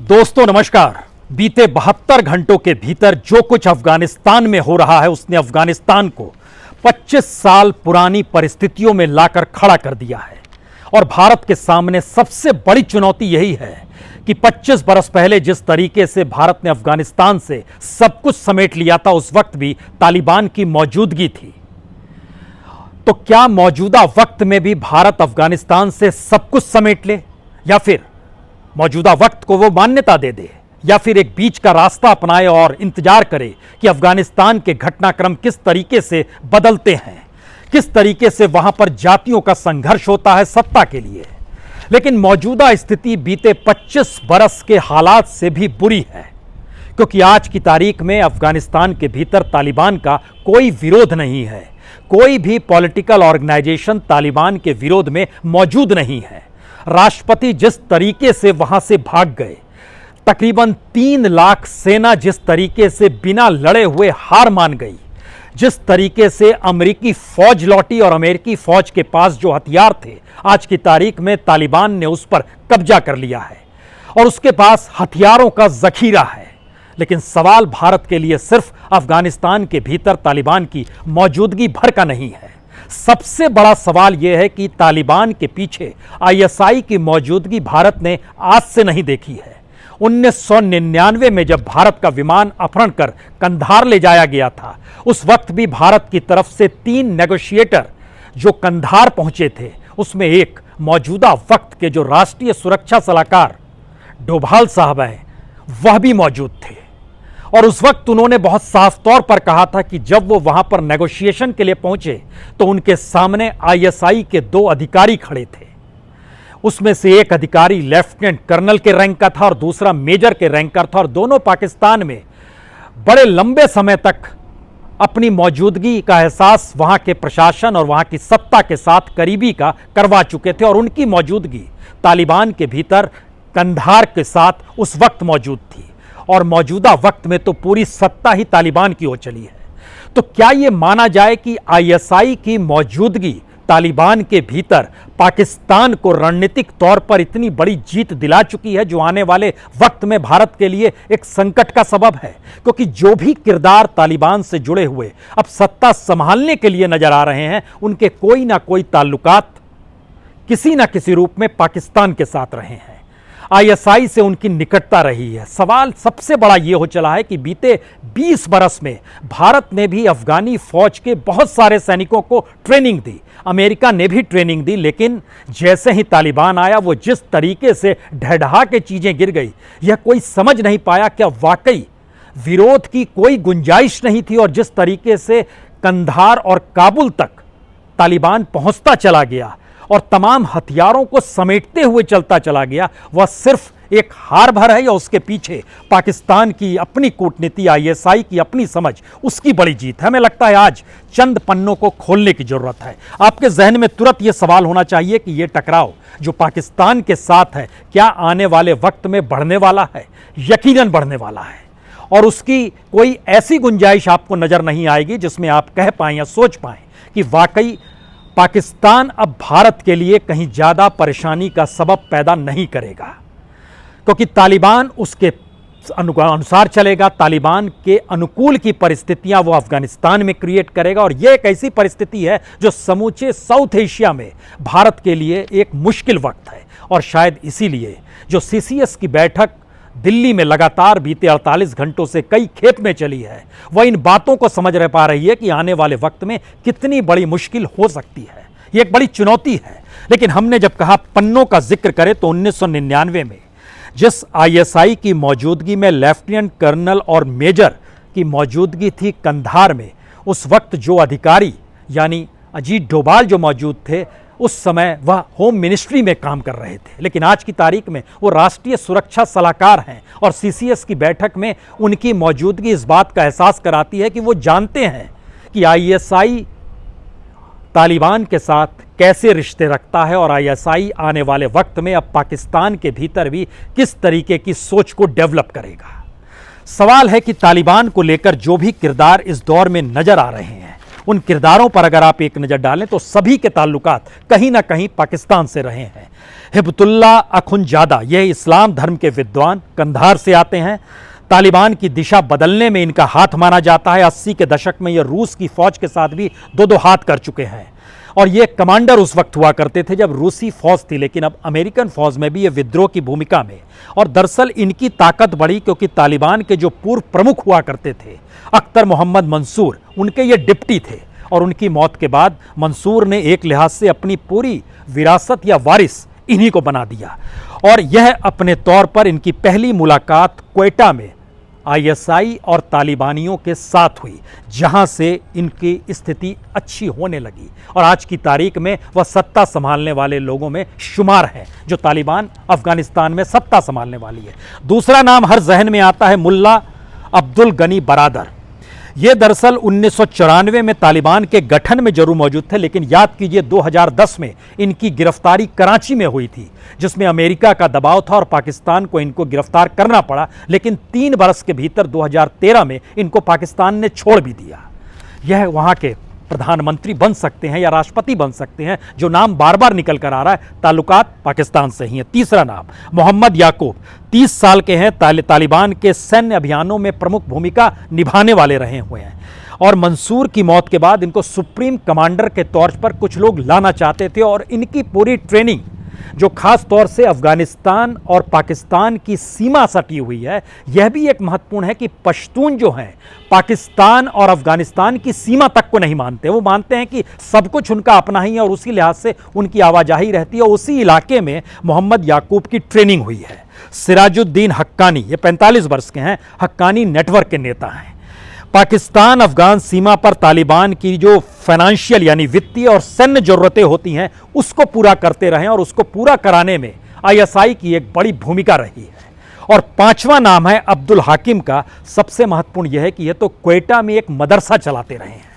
दोस्तों नमस्कार। बीते 72 घंटों के भीतर जो कुछ अफगानिस्तान में हो रहा है उसने अफगानिस्तान को 25 साल पुरानी परिस्थितियों में लाकर खड़ा कर दिया है। और भारत के सामने सबसे बड़ी चुनौती यही है कि 25 बरस पहले जिस तरीके से भारत ने अफगानिस्तान से सब कुछ समेट लिया था, उस वक्त भी तालिबान की मौजूदगी थी। तो क्या मौजूदा वक्त में भी भारत अफगानिस्तान से सब कुछ समेट ले, या फिर मौजूदा वक्त को वो मान्यता दे दे, या फिर एक बीच का रास्ता अपनाए और इंतजार करे कि अफगानिस्तान के घटनाक्रम किस तरीके से बदलते हैं, किस तरीके से वहां पर जातियों का संघर्ष होता है सत्ता के लिए। लेकिन मौजूदा स्थिति बीते 25 बरस के हालात से भी बुरी है, क्योंकि आज की तारीख में अफगानिस्तान के भीतर तालिबान का कोई विरोध नहीं है। कोई भी पॉलिटिकल ऑर्गेनाइजेशन तालिबान के विरोध में मौजूद नहीं है। राष्ट्रपति जिस तरीके से वहां से भाग गए, तकरीबन 3 लाख सेना जिस तरीके से बिना लड़े हुए हार मान गई, जिस तरीके से अमेरिकी फौज लौटी और अमेरिकी फौज के पास जो हथियार थे, आज की तारीख में तालिबान ने उस पर कब्जा कर लिया है और उसके पास हथियारों का जखीरा है। लेकिन सवाल भारत के लिए सिर्फ अफगानिस्तान के भीतर तालिबान की मौजूदगी भर का नहीं है। सबसे बड़ा सवाल यह है कि तालिबान के पीछे आईएसआई की मौजूदगी भारत ने आज से नहीं देखी है। 1999 में जब भारत का विमान अपहरण कर कंधार ले जाया गया था, उस वक्त भी भारत की तरफ से 3 नेगोशिएटर जो कंधार पहुंचे थे, उसमें एक मौजूदा वक्त के जो राष्ट्रीय सुरक्षा सलाहकार डोभाल साहब हैं, वह भी मौजूद थे। और उस वक्त उन्होंने बहुत साफ तौर पर कहा था कि जब वो वहां पर नेगोशिएशन के लिए पहुंचे तो उनके सामने आईएसआई के 2 अधिकारी खड़े थे। उसमें से एक अधिकारी लेफ्टिनेंट कर्नल के रैंक का था और दूसरा मेजर के रैंक का था, और दोनों पाकिस्तान में बड़े लंबे समय तक अपनी मौजूदगी का एहसास वहां के प्रशासन और वहां की सत्ता के साथ करीबी का करवा चुके थे। और उनकी मौजूदगी तालिबान के भीतर कंधार के साथ उस वक्त मौजूद थी, और मौजूदा वक्त में तो पूरी सत्ता ही तालिबान की हो चली है। तो क्या यह माना जाए कि आईएसआई की मौजूदगी तालिबान के भीतर पाकिस्तान को रणनीतिक तौर पर इतनी बड़ी जीत दिला चुकी है, जो आने वाले वक्त में भारत के लिए एक संकट का सबब है? क्योंकि जो भी किरदार तालिबान से जुड़े हुए अब सत्ता संभालने के लिए नजर आ रहे हैं, उनके कोई ना कोई ताल्लुकात किसी ना किसी रूप में पाकिस्तान के साथ रहे हैं। आईएसआई से उनकी निकटता रही है। सवाल सबसे बड़ा यह हो चला है कि बीते 20 बरस में भारत ने भी अफगानी फौज के बहुत सारे सैनिकों को ट्रेनिंग दी, अमेरिका ने भी ट्रेनिंग दी, लेकिन जैसे ही तालिबान आया, वो जिस तरीके से ढह के चीजें गिर गई, यह कोई समझ नहीं पाया क्या वाकई विरोध की कोई गुंजाइश नहीं थी। और जिस तरीके से कंधार और काबुल तक तालिबान पहुंचता चला गया और तमाम हथियारों को समेटते हुए चलता चला गया, वह सिर्फ एक हार भर है या उसके पीछे पाकिस्तान की अपनी कूटनीति, आईएसआई की अपनी समझ, उसकी बड़ी जीत है? हमें लगता है आज चंद पन्नों को खोलने की जरूरत है। आपके जहन में तुरंत यह सवाल होना चाहिए कि यह टकराव जो पाकिस्तान के साथ है, क्या आने वाले वक्त में बढ़ने वाला है? यकीनन बढ़ने वाला है, और उसकी कोई ऐसी गुंजाइश आपको नजर नहीं आएगी जिसमें आप कह पाएं या सोच पाएं कि वाकई पाकिस्तान अब भारत के लिए कहीं ज्यादा परेशानी का सबब पैदा नहीं करेगा, क्योंकि तालिबान उसके अनुसार चलेगा। तालिबान के अनुकूल की परिस्थितियां वो अफगानिस्तान में क्रिएट करेगा, और यह एक ऐसी परिस्थिति है जो समूचे साउथ एशिया में भारत के लिए एक मुश्किल वक्त है। और शायद इसीलिए जो सीसीएस की बैठक दिल्ली में लगातार बीते 48 घंटों से कई खेप में चली है, वह इन बातों को समझ रह पा रही है कि आने वाले वक्त में कितनी बड़ी मुश्किल हो सकती है। यह एक बड़ी चुनौती है। लेकिन हमने जब कहा पन्नों का जिक्र करें, तो 1999 में जिस आईएसआई की मौजूदगी में लेफ्टिनेंट कर्नल और मेजर की मौजूदगी थी कंधार में, उस वक्त जो अधिकारी यानी अजीत डोभाल जो मौजूद थे, उस समय वह होम मिनिस्ट्री में काम कर रहे थे। लेकिन आज की तारीख में वो राष्ट्रीय सुरक्षा सलाहकार हैं, और सीसीएस की बैठक में उनकी मौजूदगी इस बात का एहसास कराती है कि वो जानते हैं कि आईएसआई तालिबान के साथ कैसे रिश्ते रखता है, और आईएसआई आने वाले वक्त में अब पाकिस्तान के भीतर भी किस तरीके की सोच को डेवलप करेगा। सवाल है कि तालिबान को लेकर जो भी किरदार इस दौर में नजर आ रहे हैं, उन किरदारों पर अगर आप एक नज़र डालें तो सभी के ताल्लुकात कहीं ना कहीं पाकिस्तान से रहे हैं। हिब्बतुल्लाह अखुनजादा, ये इस्लाम धर्म के विद्वान, कंधार से आते हैं। तालिबान की दिशा बदलने में इनका हाथ माना जाता है। 80 के दशक में ये रूस की फौज के साथ भी दो दो हाथ कर चुके हैं और ये कमांडर उस वक्त हुआ करते थे जब रूसी फौज थी, लेकिन अब अमेरिकन फौज में भी ये विद्रोह की भूमिका में। और दरअसल इनकी ताकत बढ़ी क्योंकि तालिबान के जो पूर्व प्रमुख हुआ करते थे अख्तर मोहम्मद मंसूर, उनके ये डिप्टी थे और उनकी मौत के बाद मंसूर ने एक लिहाज से अपनी पूरी विरासत या वारिस इन्हीं को बना दिया। और यह अपने तौर पर इनकी पहली मुलाकात क्वेटा में आईएसआई और तालिबानियों के साथ हुई, जहां से इनकी स्थिति अच्छी होने लगी और आज की तारीख में वह सत्ता संभालने वाले लोगों में शुमार है जो तालिबान अफगानिस्तान में सत्ता संभालने वाली है। दूसरा नाम हर जहन में आता है मुल्ला अब्दुल गनी बरादर। ये दरअसल 1994 में तालिबान के गठन में जरूर मौजूद थे, लेकिन याद कीजिए 2010 में इनकी गिरफ्तारी कराची में हुई थी, जिसमें अमेरिका का दबाव था और पाकिस्तान को इनको गिरफ्तार करना पड़ा। लेकिन 3 बरस के भीतर 2013 में इनको पाकिस्तान ने छोड़ भी दिया। यह वहाँ के प्रधानमंत्री बन सकते हैं या राष्ट्रपति बन सकते हैं, जो नाम बार बार निकल कर आ रहा है, ताल्लुकात पाकिस्तान से ही है। तीसरा नाम मोहम्मद याकूब, 30 साल के हैं, तालिबान के सैन्य अभियानों में प्रमुख भूमिका निभाने वाले रहे हुए हैं और मंसूर की मौत के बाद इनको सुप्रीम कमांडर के तौर पर कुछ लोग लाना चाहते थे और इनकी पूरी ट्रेनिंग जो खास तौर से अफगानिस्तान और पाकिस्तान की सीमा सटी हुई है, यह भी एक महत्वपूर्ण है कि पश्तून जो हैं पाकिस्तान और अफगानिस्तान की सीमा तक को नहीं मानते। वो मानते हैं कि सब कुछ उनका अपना ही है और उसी लिहाज से उनकी आवाजाही रहती है। उसी इलाके में मोहम्मद याकूब की ट्रेनिंग हुई है। सिराजुद्दीन हक्कानी, ये 45 वर्ष के हैं, हक्कानी नेटवर्क के नेता हैं। पाकिस्तान अफगान सीमा पर तालिबान की जो फाइनेंशियल यानी वित्तीय और सैन्य जरूरतें होती हैं उसको पूरा करते रहे और उसको पूरा कराने में आईएसआई की एक बड़ी भूमिका रही है। और 5वां नाम है अब्दुल हाकिम का। सबसे महत्वपूर्ण यह है कि यह तो क्वेटा में एक मदरसा चलाते रहे हैं।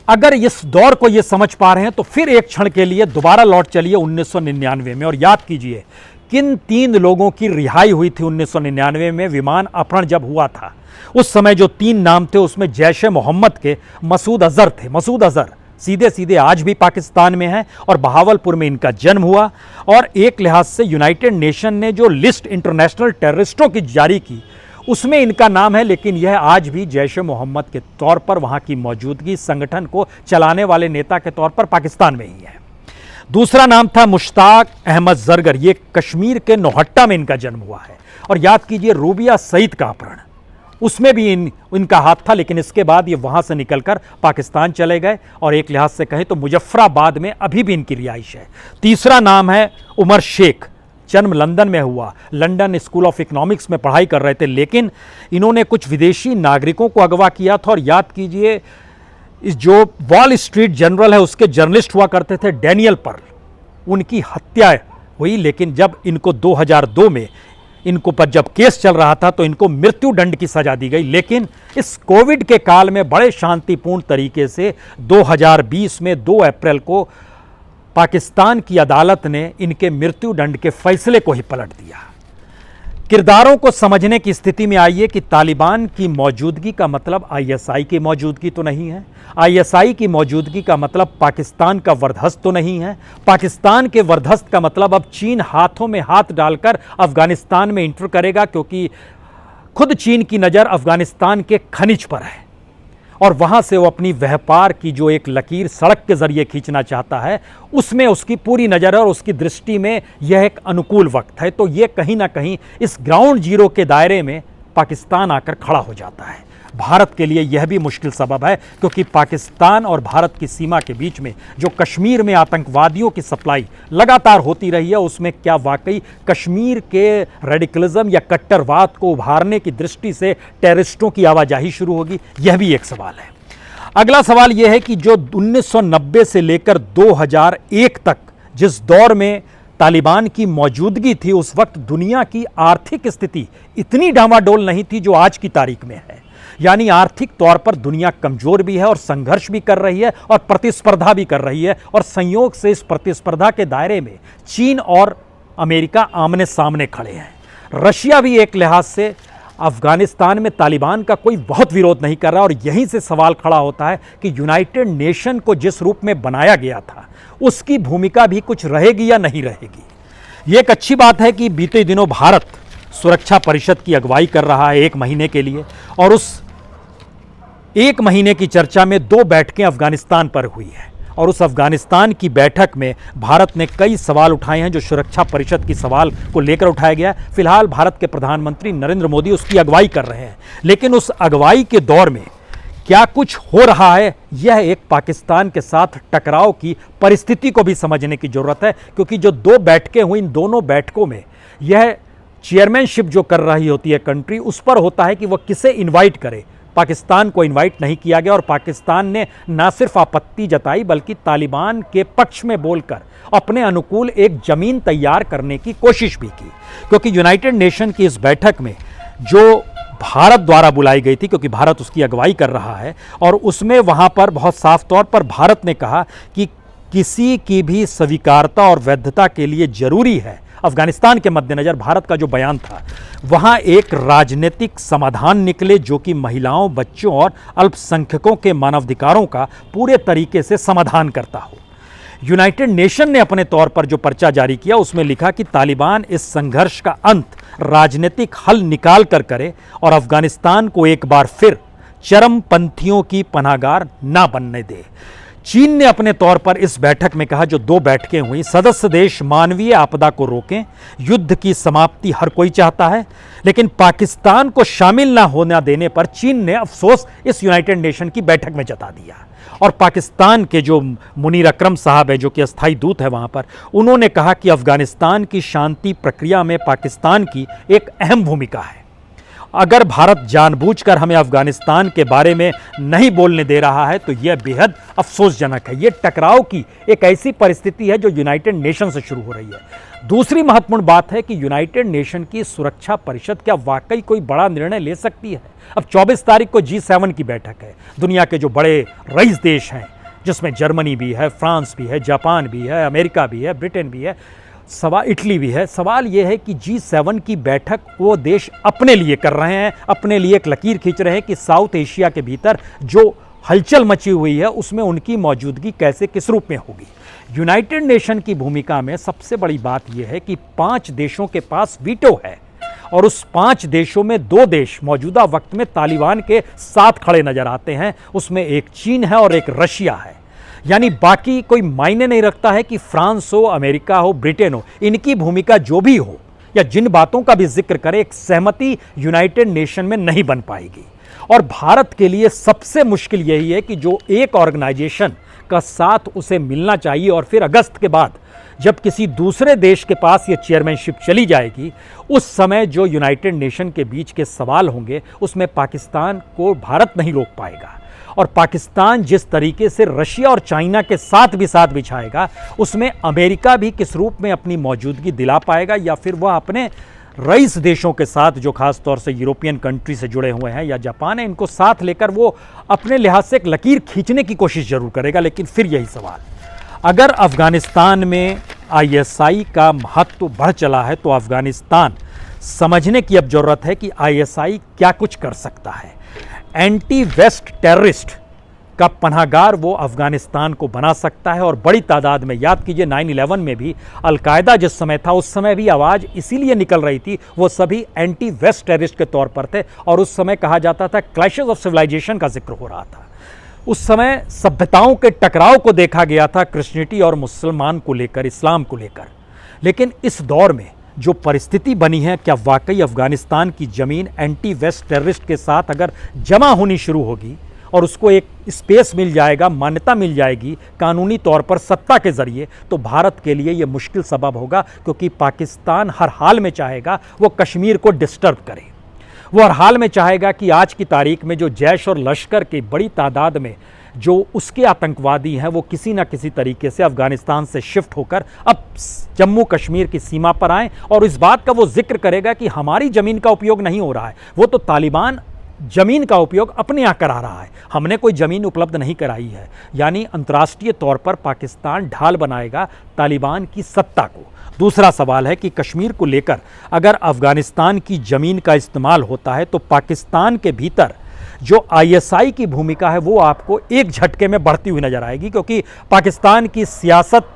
अगर इस दौर को ये समझ पा रहे हैं तो फिर एक क्षण के लिए दोबारा लौट चलिए 1999 में और याद कीजिए किन 3 लोगों की रिहाई हुई थी 1999 में विमान अपहरण जब हुआ था। उस समय जो 3 नाम थे उसमें जैश ए मोहम्मद के मसूद अजहर थे। मसूद अजहर सीधे सीधे आज भी पाकिस्तान में हैं और बहावलपुर में इनका जन्म हुआ और एक लिहाज से यूनाइटेड नेशन ने जो लिस्ट इंटरनेशनल टेररिस्टों की जारी की उसमें इनका नाम है, लेकिन यह आज भी जैश ए मोहम्मद के तौर पर वहाँ की मौजूदगी, संगठन को चलाने वाले नेता के तौर पर पाकिस्तान में ही है। दूसरा नाम था मुश्ताक अहमद जरगर। ये कश्मीर के नौहट्टा में इनका जन्म हुआ है और याद कीजिए रूबिया सईद का अपहरण, उसमें भी इनका हाथ था, लेकिन इसके बाद ये वहाँ से निकलकर पाकिस्तान चले गए और एक लिहाज से कहें तो मुजफ्फराबाद में अभी भी इनकी रिहाइश है। तीसरा नाम है उमर शेख। जन्म लंदन में हुआ, लंदन स्कूल ऑफ इकोनॉमिक्स में पढ़ाई कर रहे थे, लेकिन इन्होंने कुछ विदेशी नागरिकों को अगवा किया था और याद कीजिए इस जो वॉल स्ट्रीट जर्नल है उसके जर्नलिस्ट हुआ करते थे डैनियल पर्ल, उनकी हत्या हुई। लेकिन जब इनको 2002 में इनको पर जब केस चल रहा था तो इनको मृत्यु दंड की सजा दी गई, लेकिन इस कोविड के काल में बड़े शांतिपूर्ण तरीके से 2020 में 2 अप्रैल को पाकिस्तान की अदालत ने इनके मृत्यु दंड के फैसले को ही पलट दिया। किरदारों को समझने की स्थिति में आइए कि तालिबान की मौजूदगी का मतलब आईएसआई की मौजूदगी तो नहीं है, आईएसआई की मौजूदगी का मतलब पाकिस्तान का वर्धस्त तो नहीं है, पाकिस्तान के वर्धस्त का मतलब अब चीन हाथों में हाथ डालकर अफगानिस्तान में इंटर करेगा, क्योंकि खुद चीन की नज़र अफगानिस्तान के खनिज पर है और वहाँ से वो अपनी व्यापार की जो एक लकीर सड़क के ज़रिए खींचना चाहता है उसमें उसकी पूरी नज़र है और उसकी दृष्टि में यह एक अनुकूल वक्त है। तो ये कहीं ना कहीं इस ग्राउंड जीरो के दायरे में पाकिस्तान आकर खड़ा हो जाता है। भारत के लिए यह भी मुश्किल सबब है, क्योंकि पाकिस्तान और भारत की सीमा के बीच में जो कश्मीर में आतंकवादियों की सप्लाई लगातार होती रही है, उसमें क्या वाकई कश्मीर के रेडिकलिज्म या कट्टरवाद को उभारने की दृष्टि से टेररिस्टों की आवाजाही शुरू होगी, यह भी एक सवाल है। अगला सवाल यह है कि जो 1990 से लेकर 2001 तक जिस दौर में तालिबान की मौजूदगी थी, उस वक्त दुनिया की आर्थिक स्थिति इतनी डामाडोल नहीं थी जो आज की तारीख में है। यानी आर्थिक तौर पर दुनिया कमजोर भी है और संघर्ष भी कर रही है और प्रतिस्पर्धा भी कर रही है, और संयोग से इस प्रतिस्पर्धा के दायरे में चीन और अमेरिका आमने सामने खड़े हैं। रशिया भी एक लिहाज से अफगानिस्तान में तालिबान का कोई बहुत विरोध नहीं कर रहा, और यहीं से सवाल खड़ा होता है कि यूनाइटेड नेशन को जिस रूप में बनाया गया था उसकी भूमिका भी कुछ रहेगी या नहीं रहेगी। ये एक अच्छी बात है कि बीते दिनों भारत सुरक्षा परिषद की अगुवाई कर रहा है 1 महीने के लिए, और उस 1 महीने की चर्चा में 2 बैठकें अफगानिस्तान पर हुई है। और उस अफगानिस्तान की बैठक में भारत ने कई सवाल उठाए हैं जो सुरक्षा परिषद की सवाल को लेकर उठाया गया। फिलहाल भारत के प्रधानमंत्री नरेंद्र मोदी उसकी अगुवाई कर रहे हैं, लेकिन उस अगुवाई के दौर में क्या कुछ हो रहा है, यह एक पाकिस्तान के साथ टकराव की परिस्थिति को भी समझने की जरूरत है। क्योंकि जो 2 बैठकें हुई, इन दोनों बैठकों में यह चेयरमैनशिप जो कर रही होती है कंट्री, उस पर होता है कि वह किसे इनवाइट करे। पाकिस्तान को इनवाइट नहीं किया गया और पाकिस्तान ने न सिर्फ आपत्ति जताई बल्कि तालिबान के पक्ष में बोलकर अपने अनुकूल एक जमीन तैयार करने की कोशिश भी की। क्योंकि यूनाइटेड नेशन की इस बैठक में जो भारत द्वारा बुलाई गई थी, क्योंकि भारत उसकी अगुवाई कर रहा है, और उसमें वहां पर बहुत साफ तौर पर भारत ने कहा कि किसी की भी स्वीकारता और वैधता के लिए जरूरी है, अफगानिस्तान के मद्देनजर भारत का जो बयान था, वहां एक राजनीतिक समाधान निकले जो कि महिलाओं, बच्चों और अल्पसंख्यकों के मानवाधिकारों का पूरे तरीके से समाधान करता हो। यूनाइटेड नेशन ने अपने तौर पर जो पर्चा जारी किया उसमें लिखा कि तालिबान इस संघर्ष का अंत राजनीतिक हल निकाल कर करे और अफगानिस्तान को एक बार फिर चरमपंथियों की पनाहगार ना बनने दे। चीन ने अपने तौर पर इस बैठक में कहा, जो 2 बैठकें हुई, सदस्य देश मानवीय आपदा को रोकें, युद्ध की समाप्ति हर कोई चाहता है, लेकिन पाकिस्तान को शामिल ना होने देने पर चीन ने अफसोस इस यूनाइटेड नेशन की बैठक में जता दिया। और पाकिस्तान के जो मुनीर अकरम साहब है, जो कि अस्थायी दूत है वहां पर, उन्होंने कहा कि अफगानिस्तान की शांति प्रक्रिया में पाकिस्तान की एक अहम भूमिका है। अगर भारत जानबूझकर हमें अफगानिस्तान के बारे में नहीं बोलने दे रहा है तो यह बेहद अफसोसजनक है। यह टकराव की एक ऐसी परिस्थिति है जो यूनाइटेड नेशन से शुरू हो रही है। दूसरी महत्वपूर्ण बात है कि यूनाइटेड नेशन की सुरक्षा परिषद क्या वाकई कोई बड़ा निर्णय ले सकती है। अब 24 तारीख को G7 की बैठक है। दुनिया के जो बड़े रईस देश हैं, जिसमें जर्मनी भी है, फ्रांस भी है, जापान भी है, अमेरिका भी है, ब्रिटेन भी है, इटली भी है। सवाल यह है कि G7 की बैठक वो देश अपने लिए कर रहे हैं, अपने लिए एक लकीर खींच रहे हैं कि साउथ एशिया के भीतर जो हलचल मची हुई है उसमें उनकी मौजूदगी कैसे, किस रूप में होगी। यूनाइटेड नेशन की भूमिका में सबसे बड़ी बात यह है कि 5 देशों के पास वीटो है और उस 5 देशों में 2 देश मौजूदा वक्त में तालिबान के साथ खड़े नजर आते हैं। उसमें एक चीन है और एक रशिया है। यानी बाकी कोई मायने नहीं रखता है कि फ्रांस हो, अमेरिका हो, ब्रिटेन हो, इनकी भूमिका जो भी हो या जिन बातों का भी जिक्र करें, एक सहमति यूनाइटेड नेशन में नहीं बन पाएगी। और भारत के लिए सबसे मुश्किल यही है कि जो एक ऑर्गेनाइजेशन का साथ उसे मिलना चाहिए और फिर अगस्त के बाद जब किसी दूसरे देश के पास ये चेयरमैनशिप चली जाएगी, उस समय जो यूनाइटेड नेशन के बीच के सवाल होंगे उसमें पाकिस्तान को भारत नहीं रोक पाएगा। और पाकिस्तान जिस तरीके से रशिया और चाइना के साथ भी साथ बिछाएगा, उसमें अमेरिका भी किस रूप में अपनी मौजूदगी दिला पाएगा, या फिर वह अपने रईस देशों के साथ जो खास तौर से यूरोपियन कंट्री से जुड़े हुए हैं या जापान है, इनको साथ लेकर वो अपने लिहाज से एक लकीर खींचने की कोशिश जरूर करेगा। लेकिन फिर यही सवाल, अगर अफगानिस्तान में ISI का महत्व बढ़ चला है तो अफगानिस्तान समझने की अब जरूरत है कि ISI क्या कुछ कर सकता है। एंटी वेस्ट टेररिस्ट का पनाहगार वो अफगानिस्तान को बना सकता है। और बड़ी तादाद में, याद कीजिए 9/11 में भी अलकायदा जिस समय था उस समय भी आवाज़ इसीलिए निकल रही थी, वो सभी एंटी वेस्ट टेररिस्ट के तौर पर थे। और उस समय कहा जाता था क्लैशेस ऑफ सिविलाइजेशन का जिक्र हो रहा था। उस समय सभ्यताओं के टकराव को देखा गया था, क्रिश्चियनिटी और मुसलमान को लेकर, इस्लाम को लेकर। लेकिन इस दौर में जो परिस्थिति बनी है, क्या वाकई अफगानिस्तान की ज़मीन एंटी वेस्ट टेररिस्ट के साथ अगर जमा होनी शुरू होगी और उसको एक स्पेस मिल जाएगा, मान्यता मिल जाएगी कानूनी तौर पर सत्ता के ज़रिए, तो भारत के लिए ये मुश्किल सबब होगा। क्योंकि पाकिस्तान हर हाल में चाहेगा वो कश्मीर को डिस्टर्ब करे। वो हर हाल में चाहेगा कि आज की तारीख में जो जैश और लश्कर की बड़ी तादाद में जो उसके आतंकवादी हैं, वो किसी ना किसी तरीके से अफगानिस्तान से शिफ्ट होकर अब जम्मू कश्मीर की सीमा पर आएँ और इस बात का वो जिक्र करेगा कि हमारी ज़मीन का उपयोग नहीं हो रहा है, वो तो तालिबान ज़मीन का उपयोग अपने यहाँ करा रहा है, हमने कोई ज़मीन उपलब्ध नहीं कराई है। यानी अंतर्राष्ट्रीय तौर पर पाकिस्तान ढाल बनाएगा तालिबान की सत्ता को। दूसरा सवाल है कि कश्मीर को लेकर अगर अफगानिस्तान की ज़मीन का इस्तेमाल होता है तो पाकिस्तान के भीतर जो ISI की भूमिका है वो आपको एक झटके में बढ़ती हुई नजर आएगी। क्योंकि पाकिस्तान की सियासत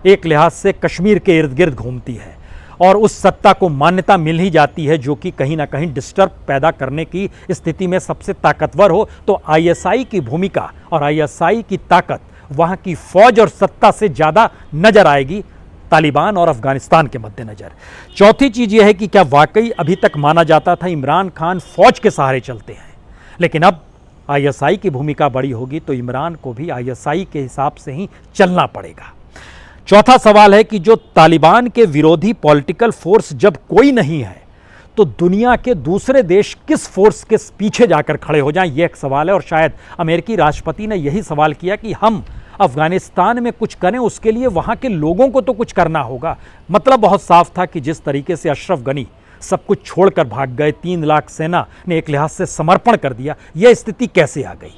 एक लिहाज से कश्मीर के इर्द गिर्द घूमती है। और उस सत्ता को मान्यता मिल ही जाती है जो कि कहीं ना कहीं डिस्टर्ब पैदा करने की स्थिति में सबसे ताकतवर हो, तो आईएसआई की भूमिका और आईएसआई की ताकत वहां की फौज और सत्ता से ज्यादा नजर आएगी तालिबान और अफगानिस्तान के मद्देनजर। चौथी चीज यह है कि क्या वाकई अभी तक माना जाता था इमरान खान फौज के सहारे चलते हैं, लेकिन अब आईएसआई की भूमिका बड़ी होगी तो इमरान को भी आईएसआई के हिसाब से ही चलना पड़ेगा। चौथा सवाल है कि जो तालिबान के विरोधी पॉलिटिकल फोर्स जब कोई नहीं है तो दुनिया के दूसरे देश किस फोर्स के पीछे जाकर खड़े हो जाएं, यह एक सवाल है। और शायद अमेरिकी राष्ट्रपति ने यही सवाल किया कि हम अफगानिस्तान में कुछ करें, उसके लिए वहां के लोगों को तो कुछ करना होगा। मतलब बहुत साफ था कि जिस तरीके से अशरफ गनी सब कुछ छोड़कर भाग गए, 3 लाख सेना ने एक लिहाज से समर्पण कर दिया, यह स्थिति कैसे आ गई।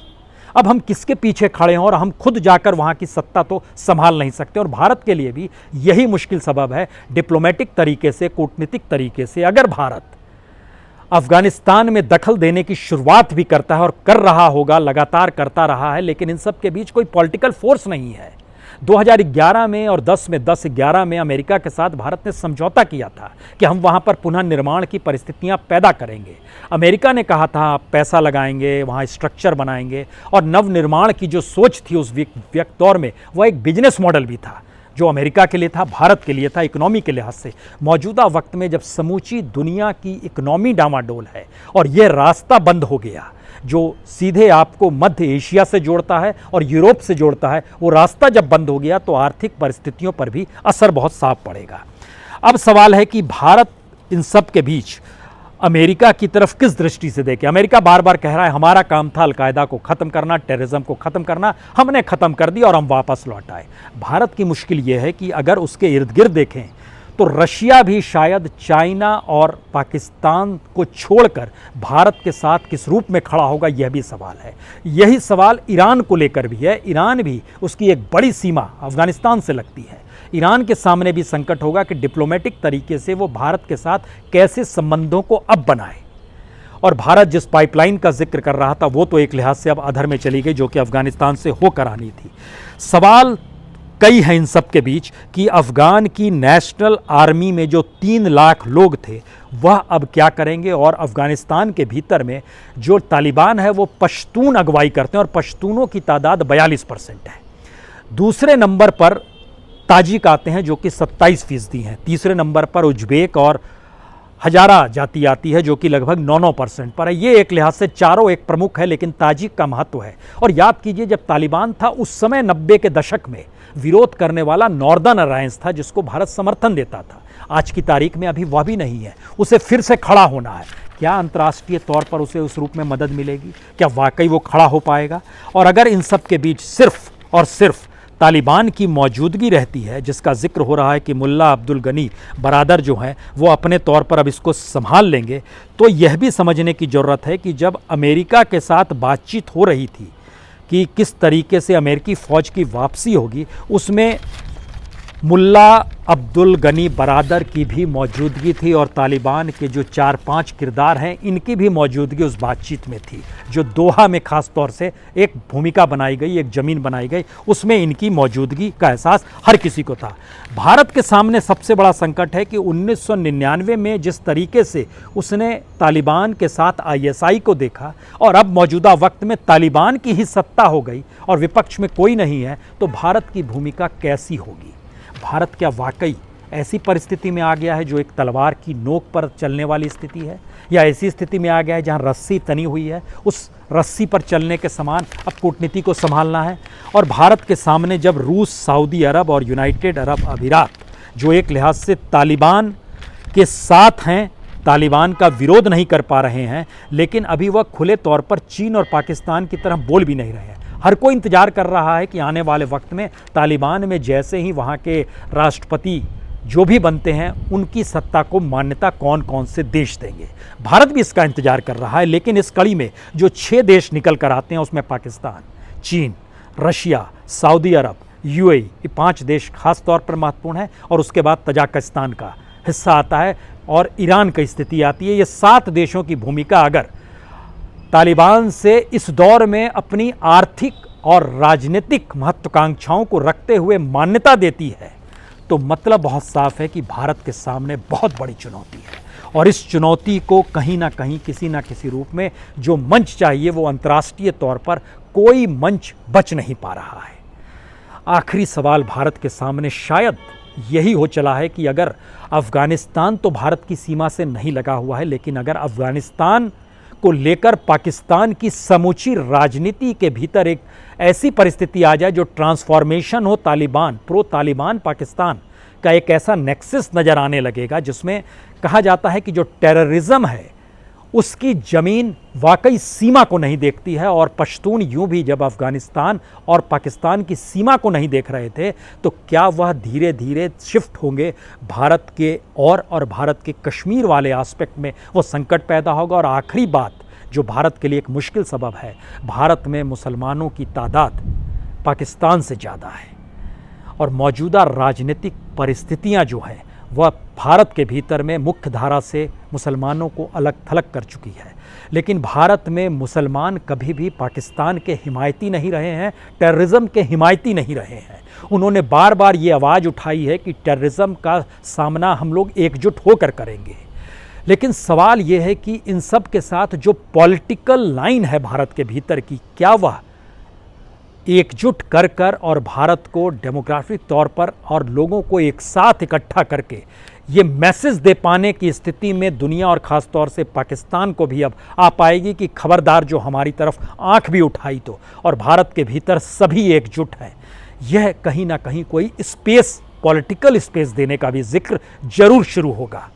अब हम किसके पीछे खड़े हैं और हम खुद जाकर वहां की सत्ता तो संभाल नहीं सकते। और भारत के लिए भी यही मुश्किल सबब है। डिप्लोमेटिक तरीके से, कूटनीतिक तरीके से अगर भारत अफगानिस्तान में दखल देने की शुरुआत भी करता है और कर रहा होगा, लगातार करता रहा है, लेकिन इन सब के बीच कोई पॉलिटिकल फोर्स नहीं है। 2011 में और 10-11 में अमेरिका के साथ भारत ने समझौता किया था कि हम वहां पर पुनः निर्माण की परिस्थितियां पैदा करेंगे। अमेरिका ने कहा था पैसा लगाएंगे, वहां स्ट्रक्चर बनाएंगे, और नवनिर्माण की जो सोच थी उस दौर में वह एक बिजनेस मॉडल भी था जो अमेरिका के लिए था, भारत के लिए था, इकोनॉमी के लिहाज से। मौजूदा वक्त में जब समूची दुनिया की इकोनॉमी डामाडोल है और यह रास्ता बंद हो गया जो सीधे आपको मध्य एशिया से जोड़ता है और यूरोप से जोड़ता है, वो रास्ता जब बंद हो गया तो आर्थिक परिस्थितियों पर भी असर बहुत साफ पड़ेगा। अब सवाल है कि भारत इन सब के बीच अमेरिका की तरफ किस दृष्टि से देखे। अमेरिका बार बार कह रहा है हमारा काम था अलकायदा को खत्म करना, टेररिज्म को खत्म करना, हमने खत्म कर दिया और हम वापस लौट आए। भारत की मुश्किल यह है कि अगर उसके इर्द गिर्द देखें तो रशिया भी शायद चाइना और पाकिस्तान को छोड़कर भारत के साथ किस रूप में खड़ा होगा, यह भी सवाल है। यही सवाल ईरान को लेकर भी है। ईरान भी, उसकी एक बड़ी सीमा अफगानिस्तान से लगती है। ईरान के सामने भी संकट होगा कि डिप्लोमेटिक तरीके से वो भारत के साथ कैसे संबंधों को अब बनाए। और भारत जिस पाइपलाइन का जिक्र कर रहा था वो तो एक लिहाज से अब अधर में चली गई, जो कि अफगानिस्तान से होकर आनी थी। सवाल कई हैं इन सब के बीच कि अफगान की नेशनल आर्मी में जो 3 लाख लोग थे वह अब क्या करेंगे। और अफगानिस्तान के भीतर में जो तालिबान है वो पश्तून अगुवाई करते हैं और पश्तूनों की तादाद 42% है। दूसरे नंबर पर ताजिक आते हैं जो कि 27% हैं। तीसरे नंबर पर उज्बेक और हजारा जाति आती है जो कि लगभग 9% पर है। ये एक लिहाज से चारों एक प्रमुख है, लेकिन ताजिक का महत्व है। और याद कीजिए जब तालिबान था उस समय 90 के दशक में विरोध करने वाला नॉर्दर्न अलायंस था जिसको भारत समर्थन देता था। आज की तारीख में अभी वह भी नहीं है, उसे फिर से खड़ा होना है। क्या अंतर्राष्ट्रीय तौर पर उसे उस रूप में मदद मिलेगी? क्या वाकई वो खड़ा हो पाएगा? और अगर इन सब के बीच सिर्फ और सिर्फ तालिबान की मौजूदगी रहती है, जिसका जिक्र हो रहा है कि मुल्ला अब्दुल गनी बरादर जो हैं वो अपने तौर पर अब इसको संभाल लेंगे, तो यह भी समझने की ज़रूरत है कि जब अमेरिका के साथ बातचीत हो रही थी कि किस तरीके से अमेरिकी फ़ौज की वापसी होगी, उसमें मुल्ला अब्दुल गनी बरादर की भी मौजूदगी थी और तालिबान के जो 4-5 किरदार हैं इनकी भी मौजूदगी उस बातचीत में थी, जो दोहा में ख़ास तौर से एक भूमिका बनाई गई, एक ज़मीन बनाई गई, उसमें इनकी मौजूदगी का एहसास हर किसी को था। भारत के सामने सबसे बड़ा संकट है कि 1999 में जिस तरीके से उसने तालिबान के साथ आईएसआई को देखा और अब मौजूदा वक्त में तालिबान की ही सत्ता हो गई और विपक्ष में कोई नहीं है, तो भारत की भूमिका कैसी होगी? भारत क्या वाकई ऐसी परिस्थिति में आ गया है जो एक तलवार की नोक पर चलने वाली स्थिति है, या ऐसी स्थिति में आ गया है जहां रस्सी तनी हुई है, उस रस्सी पर चलने के समान अब कूटनीति को संभालना है? और भारत के सामने जब रूस, सऊदी अरब और यूनाइटेड अरब अमीरात जो एक लिहाज से तालिबान के साथ हैं, तालिबान का विरोध नहीं कर पा रहे हैं, लेकिन अभी वह खुले तौर पर चीन और पाकिस्तान की तरह बोल भी नहीं रहे हैं। हर कोई इंतजार कर रहा है कि आने वाले वक्त में तालिबान में जैसे ही वहाँ के राष्ट्रपति जो भी बनते हैं उनकी सत्ता को मान्यता कौन कौन से देश देंगे। भारत भी इसका इंतजार कर रहा है, लेकिन इस कड़ी में जो 6 देश निकल कर आते हैं उसमें पाकिस्तान, चीन, रशिया, सऊदी अरब, यूएई, ये 5 देश खास तौर पर महत्वपूर्ण है। और उसके बाद तजाकिस्तान का हिस्सा आता है और ईरान की स्थिति आती है। ये 7 देशों की भूमिका अगर तालिबान से इस दौर में अपनी आर्थिक और राजनीतिक महत्वाकांक्षाओं को रखते हुए मान्यता देती है तो मतलब बहुत साफ है कि भारत के सामने बहुत बड़ी चुनौती है और इस चुनौती को कहीं ना कहीं किसी ना किसी रूप में जो मंच चाहिए वो अंतर्राष्ट्रीय तौर पर कोई मंच बच नहीं पा रहा है। आखिरी सवाल भारत के सामने शायद यही हो चला है कि अगर अफ़गानिस्तान तो भारत की सीमा से नहीं लगा हुआ है, लेकिन अगर अफ़गानिस्तान को लेकर पाकिस्तान की समूची राजनीति के भीतर एक ऐसी परिस्थिति आ जाए जो ट्रांसफॉर्मेशन हो, तालिबान प्रो तालिबान पाकिस्तान का एक ऐसा नेक्सस नज़र आने लगेगा जिसमें कहा जाता है कि जो टेररिज्म है उसकी ज़मीन वाकई सीमा को नहीं देखती है। और पश्तून यूं भी जब अफ़गानिस्तान और पाकिस्तान की सीमा को नहीं देख रहे थे तो क्या वह धीरे धीरे शिफ्ट होंगे भारत के और भारत के कश्मीर वाले एस्पेक्ट में वो संकट पैदा होगा। और आखिरी बात जो भारत के लिए एक मुश्किल सबब है, भारत में मुसलमानों की तादाद पाकिस्तान से ज़्यादा है और मौजूदा राजनीतिक परिस्थितियां जो हैं वह भारत के भीतर में मुख्य धारा से मुसलमानों को अलग थलग कर चुकी है। लेकिन भारत में मुसलमान कभी भी पाकिस्तान के हिमायती नहीं रहे हैं, टेररिज्म के हिमायती नहीं रहे हैं। उन्होंने बार बार ये आवाज़ उठाई है कि टेररिज्म का सामना हम लोग एकजुट होकर करेंगे। लेकिन सवाल ये है कि इन सब के साथ जो पॉलिटिकल लाइन है भारत के भीतर की, क्या वह एकजुट कर कर और भारत को डेमोग्राफिक तौर पर और लोगों को एक साथ इकट्ठा करके ये मैसेज दे पाने की स्थिति में दुनिया और ख़ास तौर से पाकिस्तान को भी अब आ पाएगी कि खबरदार जो हमारी तरफ आंख भी उठाई तो, और भारत के भीतर सभी एकजुट हैं। यह कहीं ना कहीं कोई स्पेस, पॉलिटिकल स्पेस देने का भी जिक्र जरूर शुरू होगा,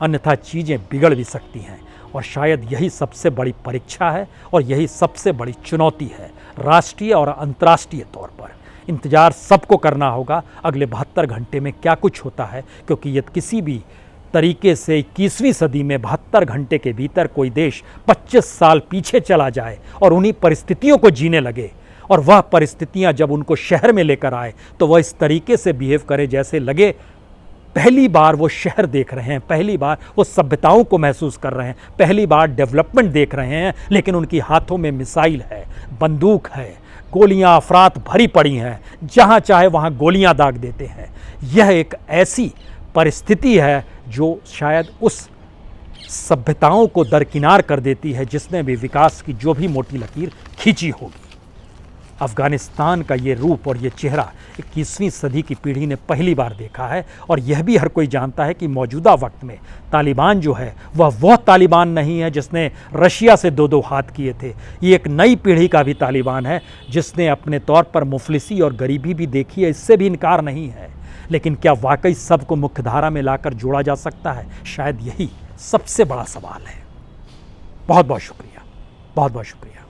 अन्यथा चीज़ें बिगड़ भी सकती हैं। और शायद यही सबसे बड़ी परीक्षा है और यही सबसे बड़ी चुनौती है राष्ट्रीय और अंतर्राष्ट्रीय तौर पर। इंतज़ार सबको करना होगा अगले 72 घंटे में क्या कुछ होता है, क्योंकि यदि किसी भी तरीके से 21वीं सदी में 72 घंटे के भीतर कोई देश 25 साल पीछे चला जाए और उन्हीं परिस्थितियों को जीने लगे और वह परिस्थितियां जब उनको शहर में लेकर आए तो वह इस तरीके से बिहेव करे जैसे लगे पहली बार वो शहर देख रहे हैं, पहली बार वो सभ्यताओं को महसूस कर रहे हैं, पहली बार डेवलपमेंट देख रहे हैं, लेकिन उनकी हाथों में मिसाइल है, बंदूक है, गोलियां अफरात भरी पड़ी हैं, जहां चाहे वहां गोलियां दाग देते हैं। यह एक ऐसी परिस्थिति है जो शायद उस सभ्यताओं को दरकिनार कर देती है जिसने भी विकास की जो भी मोटी लकीर खींची होगी। अफ़गानिस्तान का ये रूप और ये चेहरा 21वीं सदी की पीढ़ी ने पहली बार देखा है और यह भी हर कोई जानता है कि मौजूदा वक्त में तालिबान जो है वह तालिबान नहीं है जिसने रशिया से दो हाथ किए थे। ये एक नई पीढ़ी का भी तालिबान है जिसने अपने तौर पर मुफलिसी और गरीबी भी देखी है, इससे भी इनकार नहीं है। लेकिन क्या वाकई सबको मुख्यधारा में लाकर जोड़ा जा सकता है? शायद यही सबसे बड़ा सवाल है। बहुत बहुत शुक्रिया, बहुत बहुत शुक्रिया।